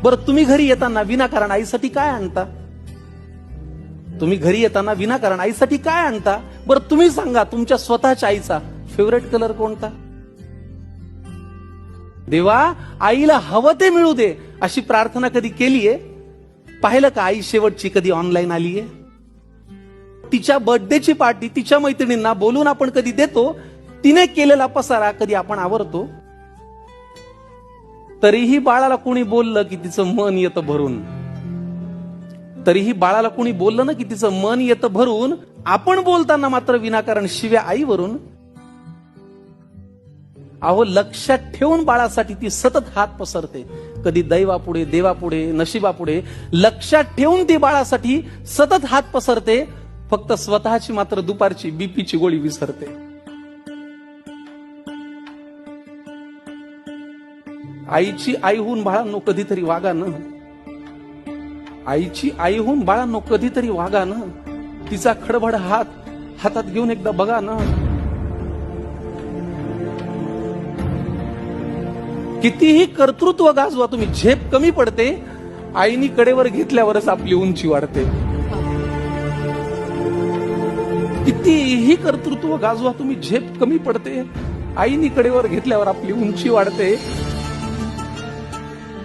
बरं तुम्ही घरी येताना विनाकारण आईसाठी काय आणता? तुम्ही घरी येताना विनाकारण आईसाठी काय आणता? बरं तुम्ही सांगा, तुमच्या स्वतःच्या आईचा फेवरेट कलर कोणता? देवा, आईला हवं ते मिळू दे अशी प्रार्थना कधी केलीये? पाहिलं का आई शेवटची कधी ऑनलाईन आलीये? तिच्या बर्थडेची पार्टी तिच्या मैत्रिणींना बोलून आपण कधी देतो? तिने केलेला पसारा कधी आपण आवरतो? तरीही बाळाला कोणी बोललं की तिचं मन येतं भरून. तरीही बाळाला कोणी बोललं ना की तिचं मन येतं भरून. आपण बोलताना मात्र विनाकारण शिव्या आईवरून. अहो, लक्षात ठेवून बाळासाठी ती सतत हात पसरते. कधी दैवापुढे, देवापुढे, नशिबापुढे. लक्षात ठेवून ती बाळासाठी सतत हात पसरते. फक्त स्वतःची मात्र दुपारची बीपीची गोळी विसरते. आईची आईहून बाळांनो कधीतरी वागा न. आईची आईहून बाळांनो कधीतरी वागा न. तिचा खडबड हात हातात घेऊन एकदा बघा ना. कितीही कर्तृत्व गाजवा तुम्ही, झेप कमी पडते. आईनी कडेवर घेतल्यावरच आपली उंची वाढते. कितीही कर्तृत्व गाजवा तुम्ही, झेप कमी पडते. आईनी कडेवर घेतल्यावर आपली उंची वाढते.